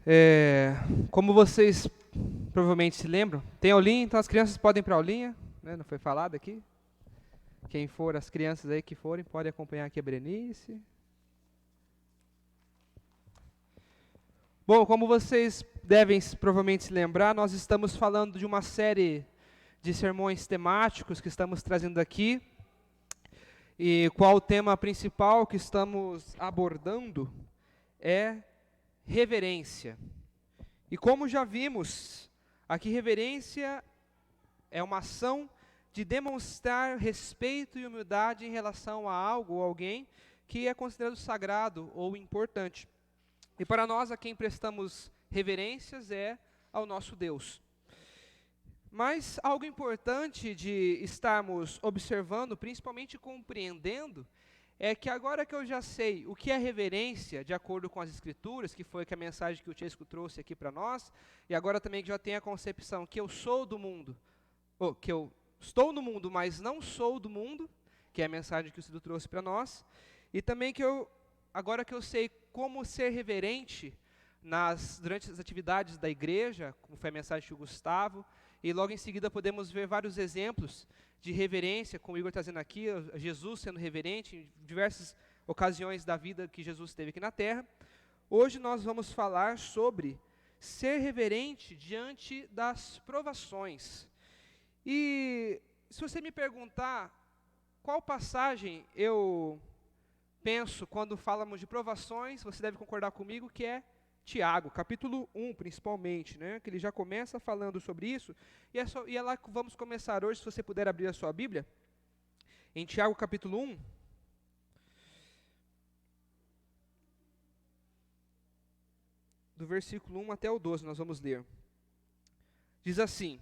É, Como vocês provavelmente se lembram, tem aulinha, então as crianças podem ir para a aulinha, né, não foi falado aqui. Quem for, as crianças aí que forem, podem acompanhar aqui a Berenice. Bom, como vocês devem provavelmente se lembrar, nós estamos falando de uma série de sermões temáticos que estamos trazendo aqui. E qual o tema principal que estamos abordando é reverência. E como já vimos, aqui reverência é uma ação de demonstrar respeito e humildade em relação a algo ou alguém que é considerado sagrado ou importante. E para nós, a quem prestamos reverências é ao nosso Deus. Mas algo importante de estarmos observando, principalmente compreendendo, é que agora que eu já sei o que é reverência, de acordo com as Escrituras, que foi que a mensagem que o Tiesco trouxe aqui para nós, e agora também que já tenho a concepção que eu sou do mundo, ou que eu estou no mundo, mas não sou do mundo, que é a mensagem que o Cido trouxe para nós, e também que agora que eu sei como ser reverente durante as atividades da igreja, como foi a mensagem do Gustavo, e logo em seguida podemos ver vários exemplos de reverência, como o Igor está dizendo aqui, Jesus sendo reverente em diversas ocasiões da vida que Jesus teve aqui na Terra. Hoje nós vamos falar sobre ser reverente diante das provações. E se você me perguntar qual passagem eu penso quando falamos de provações, você deve concordar comigo que é Tiago, capítulo 1 principalmente, né, que ele já começa falando sobre isso, e é lá que vamos começar hoje, se você puder abrir a sua Bíblia, em Tiago capítulo 1, do versículo 1 até o 12, nós vamos ler. Diz assim: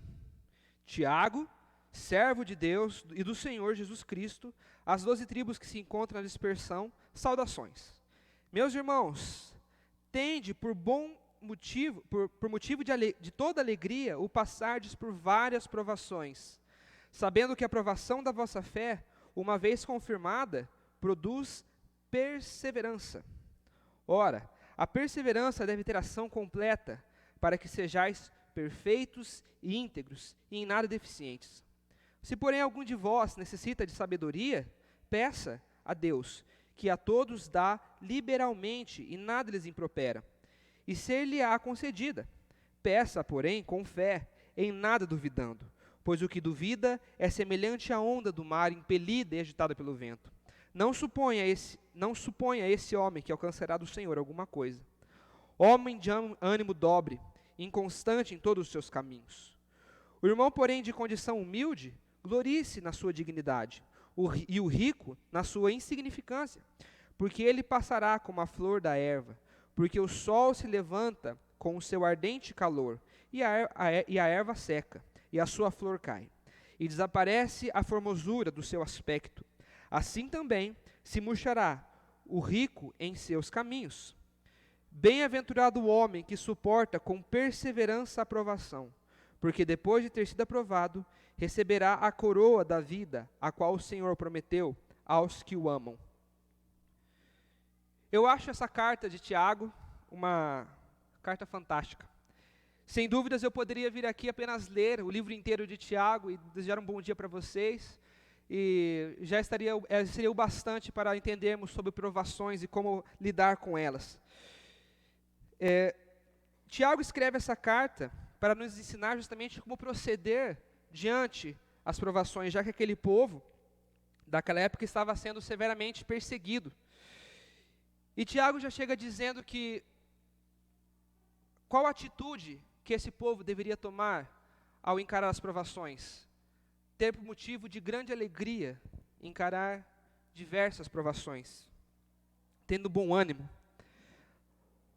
Tiago, servo de Deus e do Senhor Jesus Cristo, as 12 tribos que se encontram na dispersão, saudações. Meus irmãos, tende por bom motivo, por motivo de toda alegria, o passardes por várias provações, sabendo que a provação da vossa fé, uma vez confirmada, produz perseverança. Ora, a perseverança deve ter ação completa, para que sejais perfeitos e íntegros, e em nada deficientes. Se, porém, algum de vós necessita de sabedoria, peça a Deus, que a todos dá liberalmente e nada lhes impropera, e ser-lhe-á concedida. Peça, porém, com fé, em nada duvidando, pois o que duvida é semelhante à onda do mar impelida e agitada pelo vento. Não suponha esse homem que alcançará do Senhor alguma coisa. Homem de ânimo dobre, inconstante em todos os seus caminhos. O irmão, porém, de condição humilde, glorie-se na sua dignidade, e o rico na sua insignificância, porque ele passará como a flor da erva, porque o sol se levanta com o seu ardente calor, e a erva seca, e a sua flor cai, e desaparece a formosura do seu aspecto. Assim também se murchará o rico em seus caminhos. Bem-aventurado o homem que suporta com perseverança a provação, porque depois de ter sido aprovado, receberá a coroa da vida, a qual o Senhor prometeu aos que o amam. Eu acho essa carta de Tiago uma carta fantástica. Sem dúvidas, eu poderia vir aqui apenas ler o livro inteiro de Tiago e desejar um bom dia para vocês, e já seria o bastante para entendermos sobre provações e como lidar com elas. Tiago escreve essa carta para nos ensinar justamente como proceder diante as provações, já que aquele povo daquela época estava sendo severamente perseguido. E Tiago já chega dizendo que qual atitude que esse povo deveria tomar ao encarar as provações? Ter por motivo de grande alegria encarar diversas provações, tendo bom ânimo.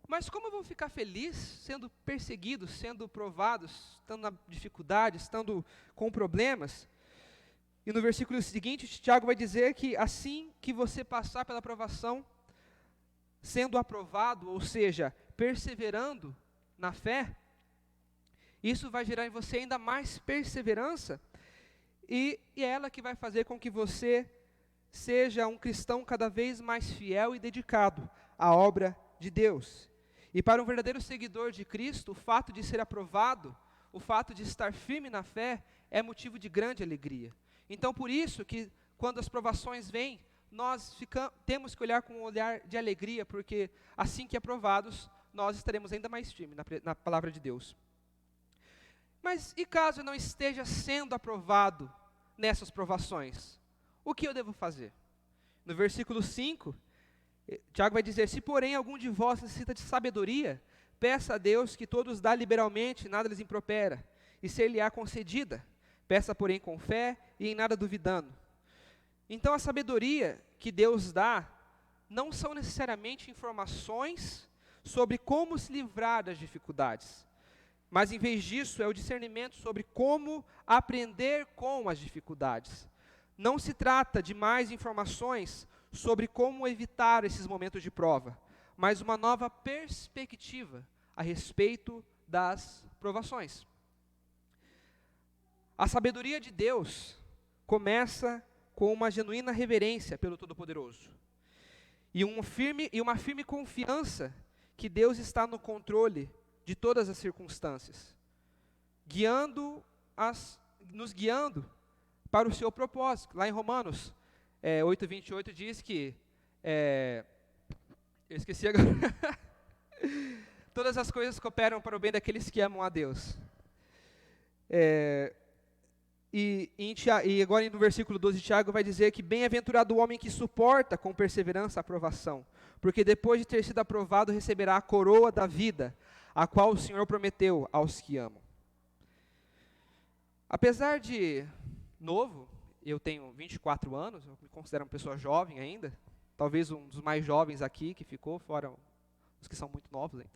Mas como eu vou ficar feliz sendo perseguidos, sendo provados, estando na dificuldade, estando com problemas? E no versículo seguinte, Tiago vai dizer que assim que você passar pela provação, sendo aprovado, ou seja, perseverando na fé, isso vai gerar em você ainda mais perseverança, e é ela que vai fazer com que você seja um cristão cada vez mais fiel e dedicado à obra de Deus. E para um verdadeiro seguidor de Cristo, o fato de ser aprovado, o fato de estar firme na fé, é motivo de grande alegria. Então, por isso que, quando as provações vêm, nós temos que olhar com um olhar de alegria, porque assim que aprovados, nós estaremos ainda mais firmes na palavra de Deus. Mas e caso eu não esteja sendo aprovado nessas provações? O que eu devo fazer? No versículo 5, Tiago vai dizer: se porém algum de vós necessita de sabedoria, peça a Deus que todos dá liberalmente, nada lhes impropera, e ser-lhe-á concedida. Peça, porém, com fé e em nada duvidando. Então, a sabedoria que Deus dá não são necessariamente informações sobre como se livrar das dificuldades, mas, em vez disso, é o discernimento sobre como aprender com as dificuldades. Não se trata de mais informações sobre como evitar esses momentos de prova, mas uma nova perspectiva a respeito das provações. A sabedoria de Deus começa com uma genuína reverência pelo Todo-Poderoso e uma firme confiança que Deus está no controle de todas as circunstâncias, nos guiando para o seu propósito. Lá em Romanos 8:28 diz que, eu esqueci agora, todas as coisas cooperam para o bem daqueles que amam a Deus. E agora no versículo 12 de Tiago vai dizer que bem-aventurado o homem que suporta com perseverança a aprovação, porque depois de ter sido aprovado receberá a coroa da vida, a qual o Senhor prometeu aos que amam. Apesar de novo, eu tenho 24 anos, eu me considero uma pessoa jovem ainda, talvez um dos mais jovens aqui que ficou, fora os que são muito novos ainda.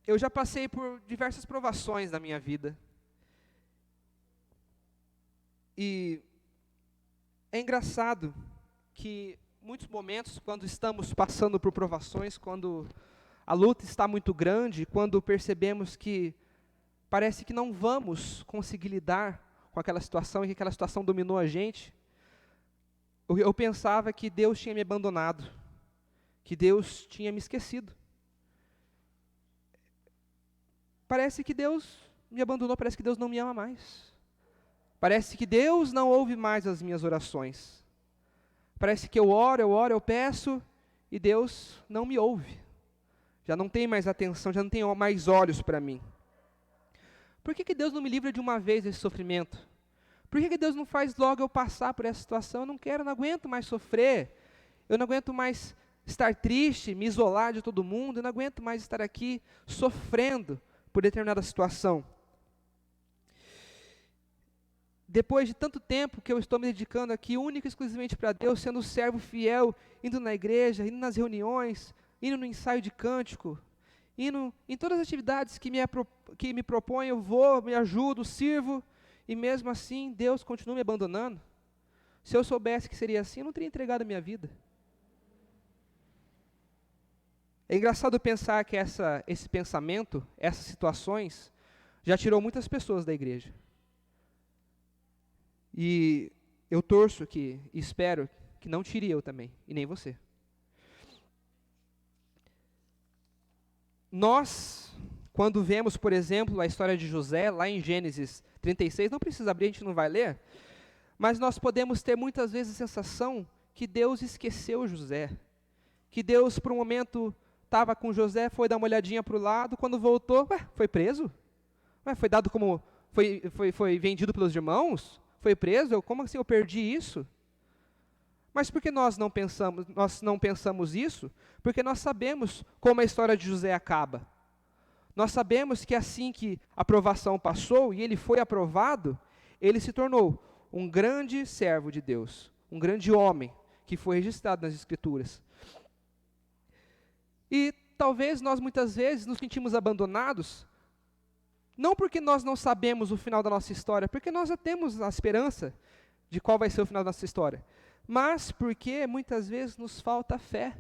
Eu já passei por diversas provações na minha vida. E é engraçado que muitos momentos, quando estamos passando por provações, quando a luta está muito grande, quando percebemos que parece que não vamos conseguir lidar com aquela situação e que aquela situação dominou a gente, eu pensava que Deus tinha me abandonado, que Deus tinha me esquecido. Parece que Deus me abandonou, parece que Deus não me ama mais. Parece que Deus não ouve mais as minhas orações. Parece que eu oro, eu peço, e Deus não me ouve. Já não tem mais atenção, já não tem mais olhos para mim. Por que Deus não me livra de uma vez desse sofrimento? Por que Deus não faz logo eu passar por essa situação? Eu não quero, eu não aguento mais sofrer. Eu não aguento mais estar triste, me isolar de todo mundo. Eu não aguento mais estar aqui sofrendo por determinada situação. Depois de tanto tempo que eu estou me dedicando aqui, única e exclusivamente para Deus, sendo servo fiel, indo na igreja, indo nas reuniões, indo no ensaio de cântico, indo em todas as atividades que me propõem, eu vou, me ajudo, sirvo, e mesmo assim Deus continua me abandonando. Se eu soubesse que seria assim, eu não teria entregado a minha vida. É engraçado pensar que esse pensamento, essas situações, já tirou muitas pessoas da igreja. E eu torço e espero que não tire eu também, e nem você. Nós, quando vemos, por exemplo, a história de José, lá em Gênesis 36, não precisa abrir, a gente não vai ler, mas nós podemos ter muitas vezes a sensação que Deus esqueceu José, que Deus, por um momento, estava com José, foi dar uma olhadinha para o lado, quando voltou, foi preso? Foi dado como, foi vendido pelos irmãos? Foi preso? Como assim eu perdi isso? Mas por que nós não pensamos isso? Porque nós sabemos como a história de José acaba. Nós sabemos que assim que a aprovação passou e ele foi aprovado, ele se tornou um grande servo de Deus, um grande homem que foi registrado nas Escrituras. E talvez nós muitas vezes nos sentimos abandonados, não porque nós não sabemos o final da nossa história, porque nós já temos a esperança de qual vai ser o final da nossa história, mas porque muitas vezes nos falta fé.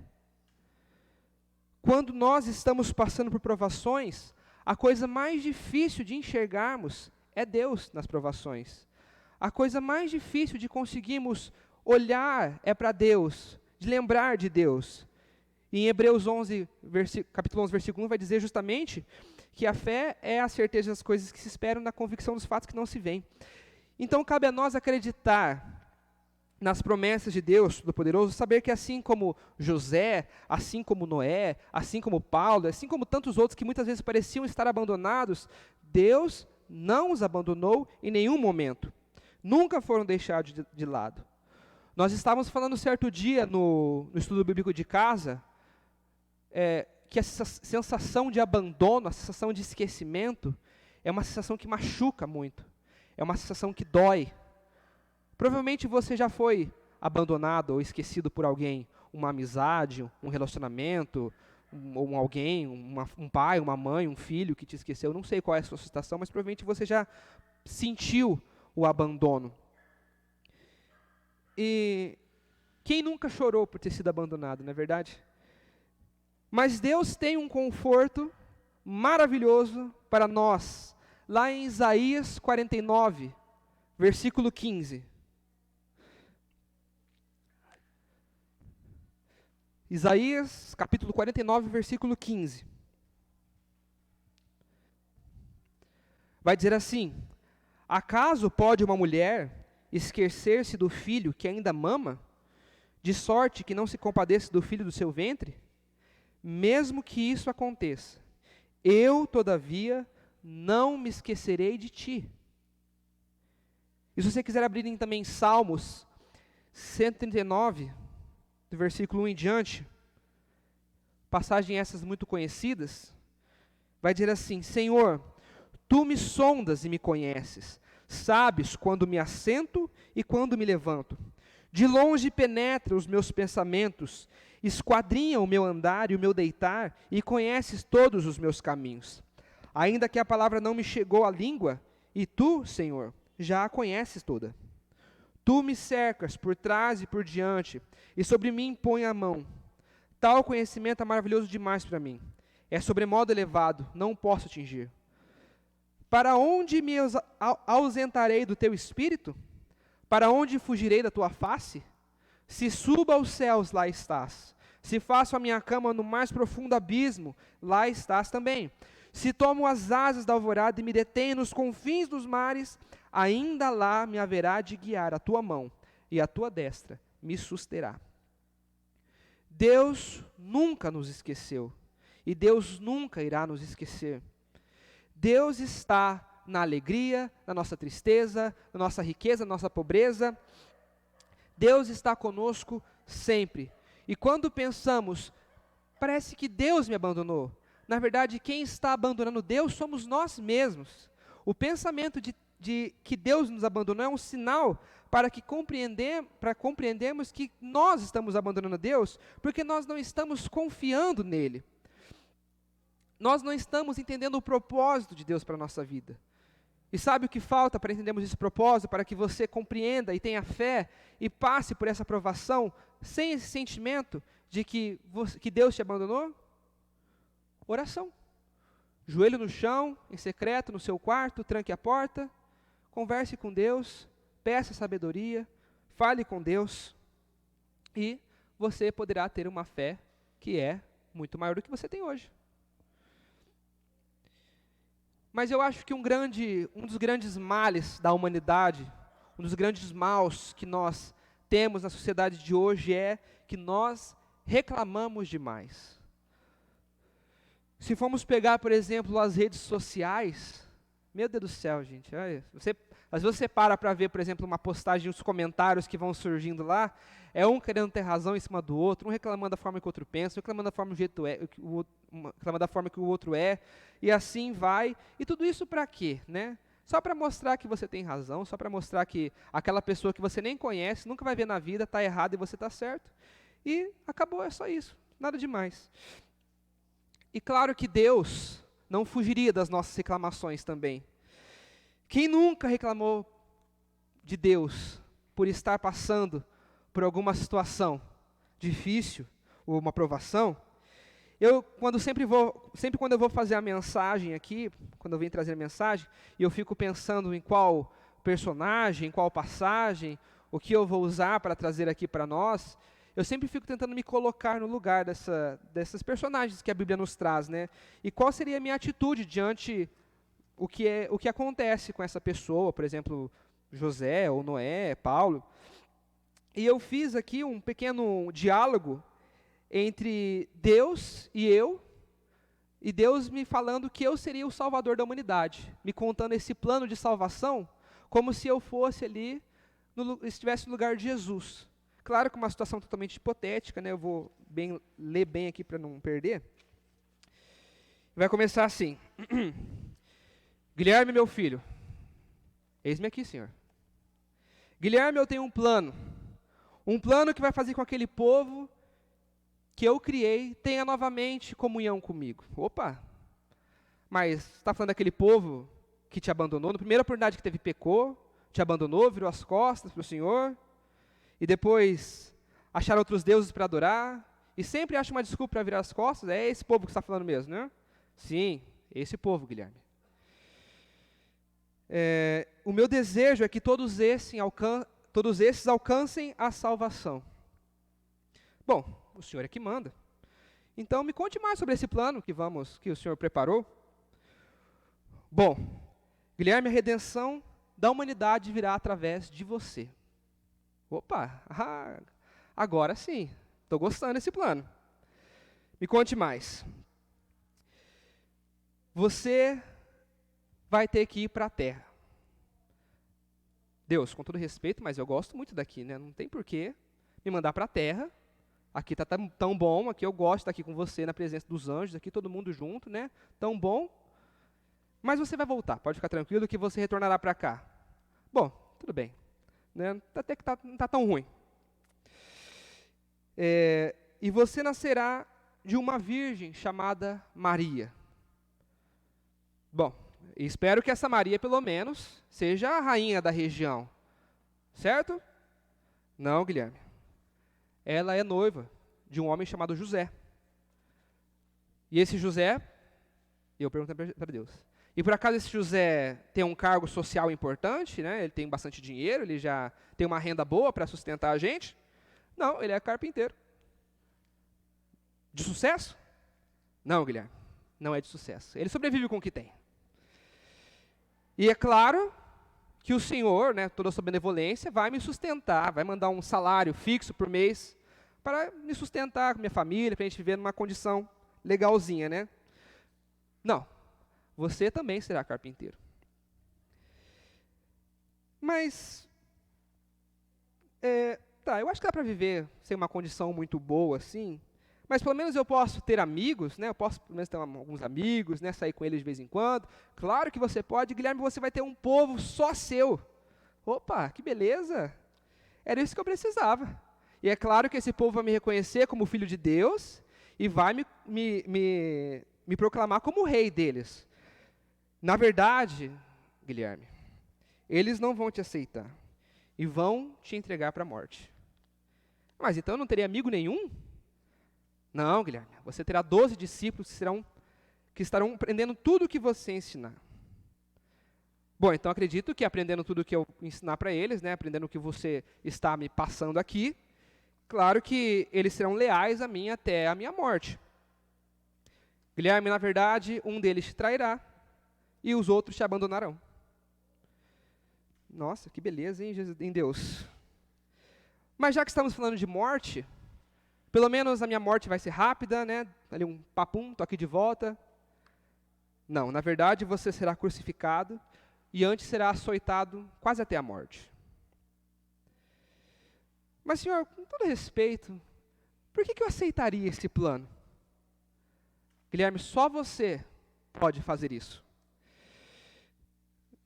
Quando nós estamos passando por provações, a coisa mais difícil de enxergarmos é Deus nas provações. A coisa mais difícil de conseguirmos olhar é para Deus, de lembrar de Deus. E em Hebreus 11, capítulo 11, versículo 1, vai dizer justamente que a fé é a certeza das coisas que se esperam, na convicção dos fatos que não se veem. Então, cabe a nós acreditar nas promessas de Deus Todo-Poderoso, saber que assim como José, assim como Noé, assim como Paulo, assim como tantos outros que muitas vezes pareciam estar abandonados, Deus não os abandonou em nenhum momento. Nunca foram deixados de lado. Nós estávamos falando certo dia no estudo bíblico de casa, que essa sensação de abandono, a sensação de esquecimento, é uma sensação que machuca muito. É uma sensação que dói. Provavelmente você já foi abandonado ou esquecido por alguém, uma amizade, um relacionamento, alguém, um pai, uma mãe, um filho que te esqueceu. Não sei qual é a sua situação, mas provavelmente você já sentiu o abandono. E quem nunca chorou por ter sido abandonado, não é verdade? Mas Deus tem um conforto maravilhoso para nós, lá em Isaías 49, versículo 15. Isaías, capítulo 49, versículo 15. Vai dizer assim: acaso pode uma mulher esquecer-se do filho que ainda mama, de sorte que não se compadeça do filho do seu ventre? Mesmo que isso aconteça, eu, todavia, não me esquecerei de ti. E se você quiser abrir também Salmos 139, do versículo 1 em diante, passagem essas muito conhecidas, vai dizer assim: Senhor, tu me sondas e me conheces, sabes quando me assento e quando me levanto. De longe penetra os meus pensamentos, esquadrinha o meu andar e o meu deitar, e conheces todos os meus caminhos. Ainda que a palavra não me chegou à língua, e tu, Senhor, já a conheces toda. Tu me cercas por trás e por diante, e sobre mim põe a mão. Tal conhecimento é maravilhoso demais para mim. É sobremodo elevado, não posso atingir. Para onde me ausentarei do teu espírito? Para onde fugirei da tua face? Se subo aos céus, lá estás. Se faço a minha cama no mais profundo abismo, lá estás também. Se tomo as asas da alvorada e me detenho nos confins dos mares, ainda lá me haverá de guiar a tua mão, e a tua destra me susterá. Deus nunca nos esqueceu, e Deus nunca irá nos esquecer. Deus está na alegria, na nossa tristeza, na nossa riqueza, na nossa pobreza. Deus está conosco sempre. E quando pensamos, parece que Deus me abandonou. Na verdade, quem está abandonando Deus somos nós mesmos. O pensamento de que Deus nos abandonou é um sinal para compreendermos que nós estamos abandonando Deus, porque nós não estamos confiando nele. Nós não estamos entendendo o propósito de Deus para a nossa vida. E sabe o que falta para entendermos esse propósito, para que você compreenda e tenha fé e passe por essa provação sem esse sentimento de que Deus te abandonou? Oração. Joelho no chão, em secreto, no seu quarto, tranque a porta, converse com Deus, peça sabedoria, fale com Deus, e você poderá ter uma fé que é muito maior do que você tem hoje. Mas eu acho que um dos grandes males da humanidade, um dos grandes maus que nós temos na sociedade de hoje é que nós reclamamos demais. Se formos pegar, por exemplo, as redes sociais, meu Deus do céu, gente, olha, às vezes você para ver, por exemplo, uma postagem, os comentários que vão surgindo lá, é um querendo ter razão em cima do outro, um reclamando da forma que o outro pensa, um reclamando da forma reclamando da forma que o outro é, e assim vai. E tudo isso para quê, né? Só para mostrar que você tem razão, só para mostrar que aquela pessoa que você nem conhece, nunca vai ver na vida, está errado e você está certo. E acabou, é só isso, nada demais. E claro que Deus não fugiria das nossas reclamações também. Quem nunca reclamou de Deus por estar passando por alguma situação difícil, ou uma provação? Sempre quando eu vou fazer a mensagem aqui, quando eu venho trazer a mensagem, e eu fico pensando em qual personagem, qual passagem, o que eu vou usar para trazer aqui para nós, eu sempre fico tentando me colocar no lugar dessas personagens que a Bíblia nos traz, né? E qual seria a minha atitude diante o que acontece com essa pessoa, por exemplo, José ou Noé, Paulo. E eu fiz aqui um pequeno diálogo entre Deus e eu, e Deus me falando que eu seria o salvador da humanidade, me contando esse plano de salvação, como se eu fosse ali, estivesse no lugar de Jesus. Claro que uma situação totalmente hipotética, né? Eu vou ler bem aqui para não perder. Vai começar assim. Guilherme, meu filho, eis-me aqui, Senhor. Guilherme, eu tenho um plano que vai fazer com que aquele povo que eu criei tenha novamente comunhão comigo. Opa! Mas você está falando daquele povo que te abandonou, na primeira oportunidade que teve pecou, te abandonou, virou as costas para o Senhor, e depois acharam outros deuses para adorar, e sempre acha uma desculpa para virar as costas. É esse povo que você está falando mesmo, né? Sim, esse povo, Guilherme. O meu desejo é que todos esses alcancem a salvação. Bom, o Senhor é que manda. Então, me conte mais sobre esse plano que o Senhor preparou. Bom, Guilherme, a redenção da humanidade virá através de você. Opa, agora sim, estou gostando desse plano. Me conte mais. Você vai ter que ir para a terra. Deus, com todo respeito, mas eu gosto muito daqui, né? Não tem porquê me mandar para a terra. Aqui está tão bom, aqui eu gosto de estar aqui com você na presença dos anjos, aqui todo mundo junto, né? Tão bom. Mas você vai voltar, pode ficar tranquilo que você retornará para cá. Bom, tudo bem. Né? Até que não está tão ruim. E você nascerá de uma virgem chamada Maria. Bom, espero que essa Maria, pelo menos, seja a rainha da região. Certo? Não, Guilherme. Ela é noiva de um homem chamado José. E esse José, eu pergunto para Deus, e por acaso esse José tem um cargo social importante, né? Ele tem bastante dinheiro, ele já tem uma renda boa para sustentar a gente? Não, ele é carpinteiro. De sucesso? Não, Guilherme, não é de sucesso. Ele sobrevive com o que tem. E é claro que o Senhor, né, toda a sua benevolência, vai me sustentar, vai mandar um salário fixo por mês para me sustentar com minha família, para a gente viver numa condição legalzinha, né? Não, você também será carpinteiro. Mas, eu acho que dá para viver sem uma condição muito boa, assim, mas pelo menos eu posso ter amigos, né? Eu posso pelo menos ter alguns amigos, né? Sair com eles de vez em quando. Claro que você pode, Guilherme, você vai ter um povo só seu. Opa, que beleza! Era isso que eu precisava. E é claro que esse povo vai me reconhecer como filho de Deus e vai me proclamar como rei deles. Na verdade, Guilherme, eles não vão te aceitar e vão te entregar para a morte. Mas então eu não teria amigo nenhum? Não, Guilherme, você terá 12 discípulos que estarão aprendendo tudo o que você ensinar. Bom, então acredito que aprendendo tudo o que eu ensinar para eles, né, aprendendo o que você está me passando aqui, claro que eles serão leais a mim até a minha morte. Guilherme, na verdade, um deles te trairá e os outros te abandonarão. Nossa, que beleza, hein, em Deus. Mas já que estamos falando de morte, pelo menos a minha morte vai ser rápida, né? Ali um papum, tô aqui de volta. Não, na verdade você será crucificado e antes será açoitado quase até a morte. Mas, Senhor, com todo respeito, por que eu aceitaria esse plano? Guilherme, só você pode fazer isso.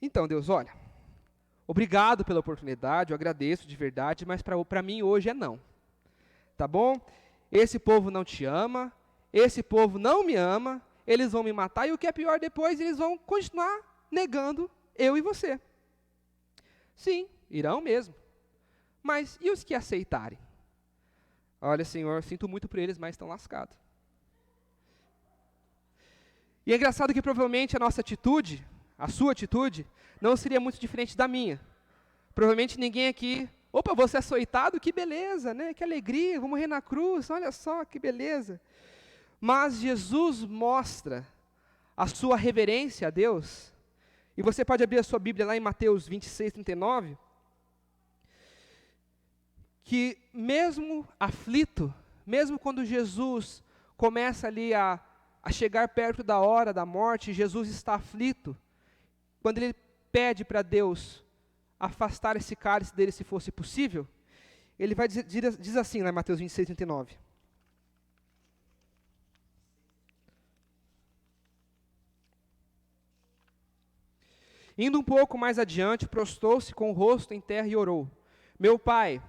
Então, Deus, olha, obrigado pela oportunidade, eu agradeço de verdade, mas para mim hoje é não. Tá bom? Esse povo não te ama, esse povo não me ama, eles vão me matar e o que é pior, depois eles vão continuar negando eu e você. Sim, irão mesmo. Mas e os que aceitarem? Olha, Senhor, sinto muito por eles, mas estão lascados. E é engraçado que provavelmente a nossa atitude, a sua atitude, não seria muito diferente da minha. Provavelmente ninguém aqui Opa, você é açoitado? Que beleza, né? Que alegria, vou morrer na cruz, olha só, que beleza. Mas Jesus mostra a sua reverência a Deus, e você pode abrir a sua Bíblia lá em Mateus 26, 39, que mesmo aflito, mesmo quando Jesus começa ali a chegar perto da hora da morte, Jesus está aflito, quando ele pede para Deus afastar esse cálice dele se fosse possível, ele vai diz assim lá em Mateus 26, 39. Indo um pouco mais adiante, prostou-se com o rosto em terra e orou: Meu Pai,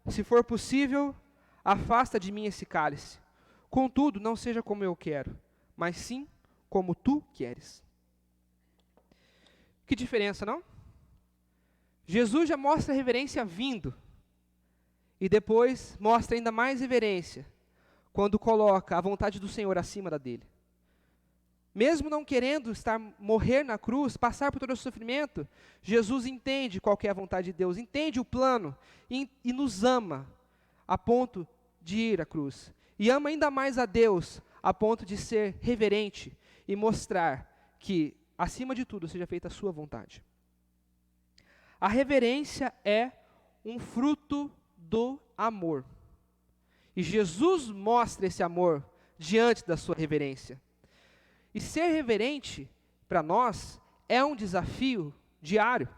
se for possível, afasta de mim esse cálice. Contudo, não seja como eu quero, mas sim como tu queres. Que diferença, não? Jesus já mostra reverência vindo, e depois mostra ainda mais reverência quando coloca a vontade do Senhor acima da dele. Mesmo não querendo morrer na cruz, passar por todo o sofrimento, Jesus entende qual que é a vontade de Deus, entende o plano e nos ama a ponto de ir à cruz. E ama ainda mais a Deus a ponto de ser reverente e mostrar que, acima de tudo, seja feita a sua vontade. A reverência é um fruto do amor. E Jesus mostra esse amor diante da sua reverência. E ser reverente, para nós, é um desafio diário.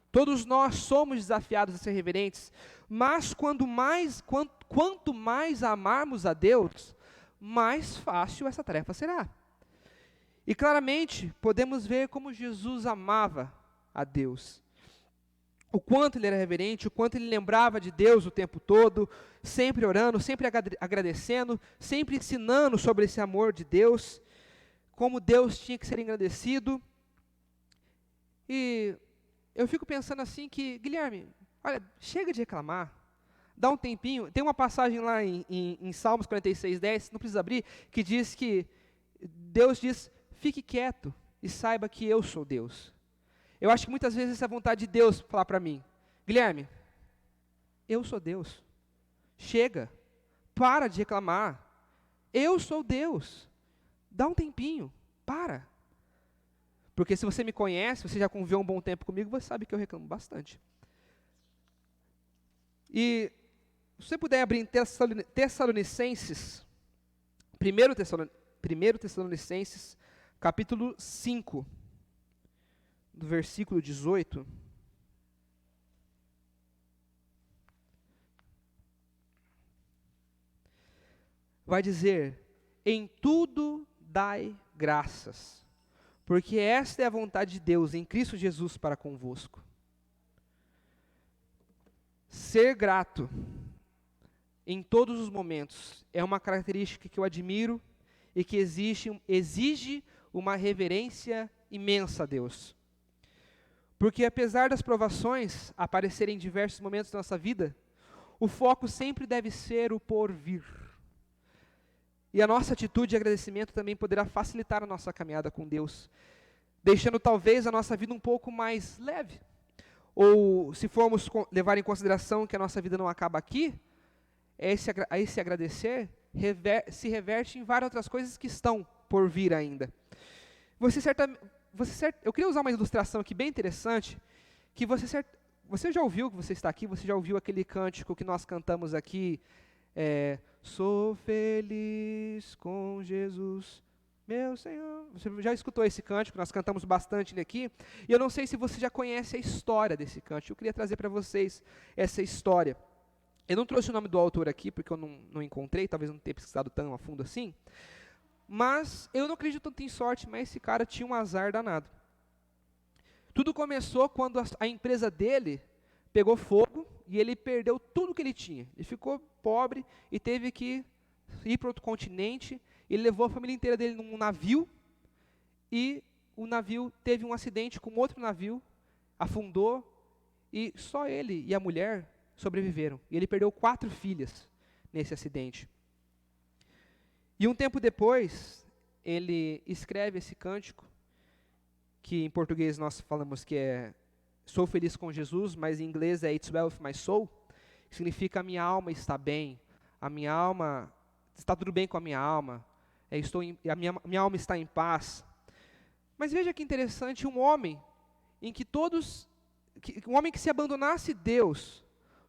Todos nós somos desafiados a ser reverentes, mas quanto mais amarmos a Deus, mais fácil essa tarefa será. E claramente, podemos ver como Jesus amava a Deus. O quanto ele era reverente, o quanto ele lembrava de Deus o tempo todo, sempre orando, sempre agradecendo, sempre ensinando sobre esse amor de Deus, como Deus tinha que ser engrandecido. E eu fico pensando assim que, Guilherme, olha, chega de reclamar, dá um tempinho. Tem uma passagem lá em Salmos 46, 10, não precisa abrir, que diz que Deus diz, fique quieto e saiba que eu sou Deus. Eu acho que muitas vezes essa é a vontade de Deus falar para mim, Guilherme, eu sou Deus, chega, para de reclamar, eu sou Deus, dá um tempinho, para. Porque se você me conhece, você já conviveu um bom tempo comigo, você sabe que eu reclamo bastante. E se você puder abrir em Tessalonicenses, 1 Tessalonicenses, capítulo 5, do versículo 18. Vai dizer, em tudo dai graças, porque esta é a vontade de Deus em Cristo Jesus para convosco. Ser grato em todos os momentos é uma característica que eu admiro e que exige uma reverência imensa a Deus. Porque apesar das provações aparecerem em diversos momentos da nossa vida, o foco sempre deve ser o porvir. E a nossa atitude de agradecimento também poderá facilitar a nossa caminhada com Deus, deixando talvez a nossa vida um pouco mais leve. Ou se formos levar em consideração que a nossa vida não acaba aqui, esse agradecer se reverte em várias outras coisas que estão por vir ainda. Eu queria usar uma ilustração aqui bem interessante, que você já ouviu, que você está aqui, você já ouviu aquele cântico que nós cantamos aqui, sou feliz com Jesus, meu Senhor. Você já escutou esse cântico, nós cantamos bastante ele aqui, e eu não sei se você já conhece a história desse cântico, eu queria trazer para vocês essa história. Eu não trouxe o nome do autor aqui, porque eu não encontrei, talvez não tenha pesquisado tão a fundo assim, mas eu não acredito tanto em sorte, mas esse cara tinha um azar danado. Tudo começou quando a empresa dele pegou fogo e ele perdeu tudo que ele tinha. Ele ficou pobre e teve que ir para outro continente. Ele levou a família inteira dele num navio e o navio teve um acidente com outro navio, afundou e só ele e a mulher sobreviveram. E ele perdeu 4 filhas nesse acidente. E um tempo depois, ele escreve esse cântico, que em português nós falamos que é sou feliz com Jesus, mas em inglês é It's well with my soul, que significa a minha alma está bem, a minha alma, está tudo bem com a minha alma, a minha alma está em paz. Mas veja que interessante, um homem que se abandonasse Deus,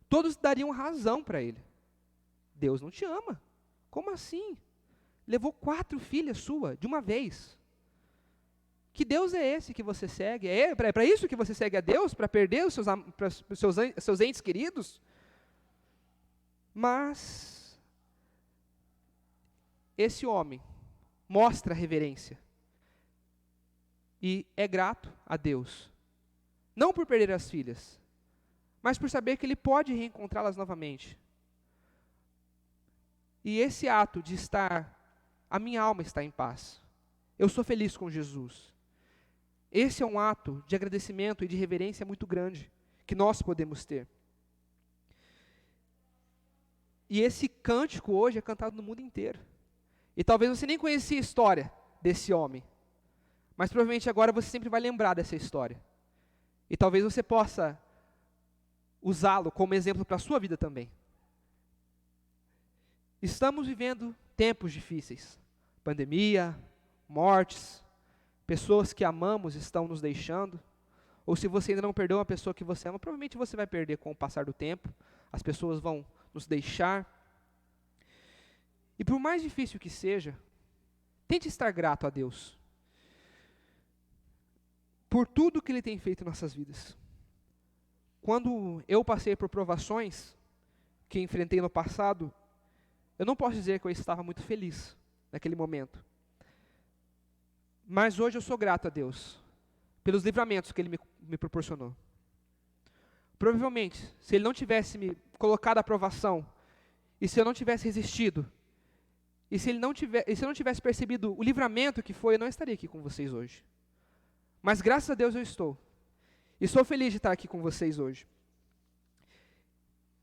todos dariam razão para ele. Deus não te ama. Como assim? Levou 4 filhas suas de uma vez. Que Deus é esse que você segue? É para isso que você segue a Deus? Para perder os seus entes queridos? Mas esse homem mostra reverência e é grato a Deus. Não por perder as filhas, mas por saber que ele pode reencontrá-las novamente. E esse ato de a minha alma está em paz. Eu sou feliz com Jesus. Esse é um ato de agradecimento e de reverência muito grande que nós podemos ter. E esse cântico hoje é cantado no mundo inteiro. E talvez você nem conhecia a história desse homem, mas provavelmente agora você sempre vai lembrar dessa história. E talvez você possa usá-lo como exemplo para a sua vida também. Estamos vivendo tempos difíceis. Pandemia, mortes, pessoas que amamos estão nos deixando. Ou se você ainda não perdeu uma pessoa que você ama, provavelmente você vai perder com o passar do tempo. As pessoas vão nos deixar. E por mais difícil que seja, tente estar grato a Deus por tudo que Ele tem feito em nossas vidas. Quando eu passei por provações que enfrentei no passado, eu não posso dizer que eu estava muito feliz naquele momento. Mas hoje eu sou grato a Deus pelos livramentos que Ele me proporcionou. Provavelmente, se Ele não tivesse me colocado à provação, e se eu não tivesse resistido, e se eu não tivesse percebido o livramento que foi, eu não estaria aqui com vocês hoje. Mas graças a Deus eu estou. E sou feliz de estar aqui com vocês hoje.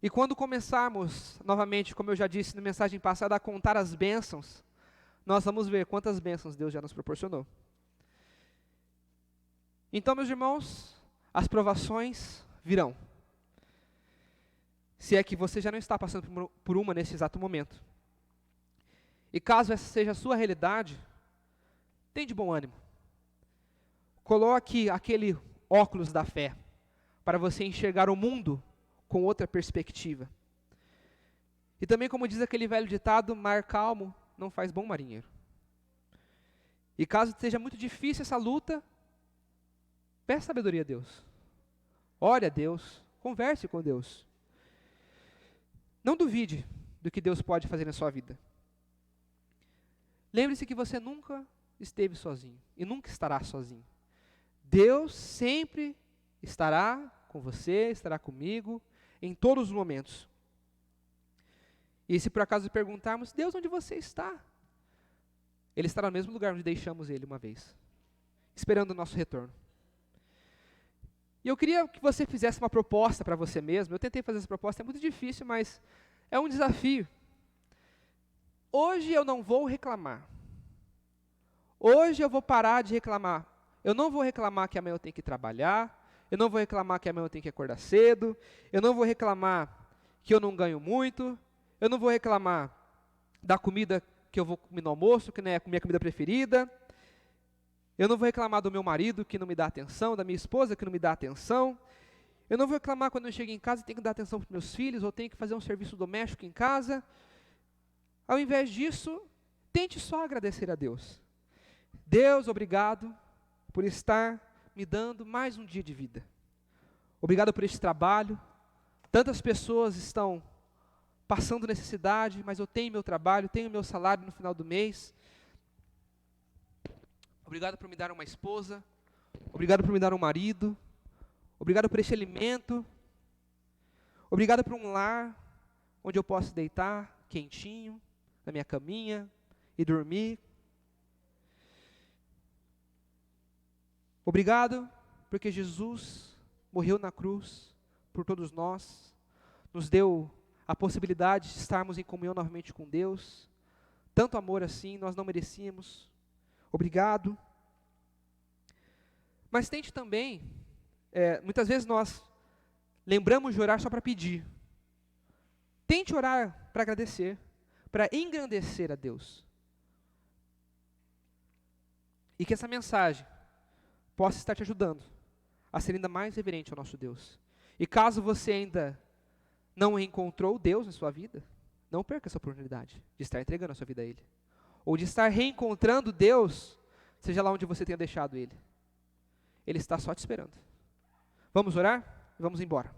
E quando começarmos, novamente, como eu já disse na mensagem passada, a contar as bênçãos, nós vamos ver quantas bênçãos Deus já nos proporcionou. Então, meus irmãos, as provações virão. Se é que você já não está passando por uma nesse exato momento. E caso essa seja a sua realidade, tenha de bom ânimo. Coloque aquele óculos da fé para você enxergar o mundo com outra perspectiva. E também, como diz aquele velho ditado, mar calmo não faz bom marinheiro. E caso seja muito difícil essa luta, peça sabedoria a Deus. Ore a Deus, converse com Deus. Não duvide do que Deus pode fazer na sua vida. Lembre-se que você nunca esteve sozinho e nunca estará sozinho. Deus sempre estará com você, estará comigo, em todos os momentos. E se por acaso perguntarmos, Deus, onde você está? Ele estará no mesmo lugar onde deixamos Ele uma vez, esperando o nosso retorno. E eu queria que você fizesse uma proposta para você mesmo. Eu tentei fazer essa proposta, é muito difícil, mas é um desafio. Hoje eu não vou reclamar. Hoje eu vou parar de reclamar. Eu não vou reclamar que amanhã eu tenho que trabalhar. Eu não vou reclamar que amanhã eu tenho que acordar cedo. Eu não vou reclamar que eu não ganho muito. Eu não vou reclamar da comida que eu vou comer no almoço, que não é a minha comida preferida. Eu não vou reclamar do meu marido que não me dá atenção, da minha esposa que não me dá atenção. Eu não vou reclamar quando eu chego em casa e tenho que dar atenção para os meus filhos, ou tenho que fazer um serviço doméstico em casa. Ao invés disso, tente só agradecer a Deus. Deus, obrigado por estar me dando mais um dia de vida. Obrigado por este trabalho. Tantas pessoas estão passando necessidade, mas eu tenho meu trabalho, tenho meu salário no final do mês. Obrigado por me dar uma esposa. Obrigado por me dar um marido. Obrigado por este alimento. Obrigado por um lar onde eu posso deitar quentinho na minha caminha e dormir. Obrigado porque Jesus morreu na cruz por todos nós, nos deu a possibilidade de estarmos em comunhão novamente com Deus. Tanto amor assim, nós não merecíamos. Obrigado. Mas tente também muitas vezes nós lembramos de orar só para pedir. Tente orar para agradecer, para engrandecer a Deus. E que essa mensagem possa estar te ajudando a ser ainda mais reverente ao nosso Deus. E caso você ainda não encontrou Deus na sua vida, não perca essa oportunidade de estar entregando a sua vida a Ele. Ou de estar reencontrando Deus, seja lá onde você tenha deixado Ele. Ele está só te esperando. Vamos orar? Vamos embora.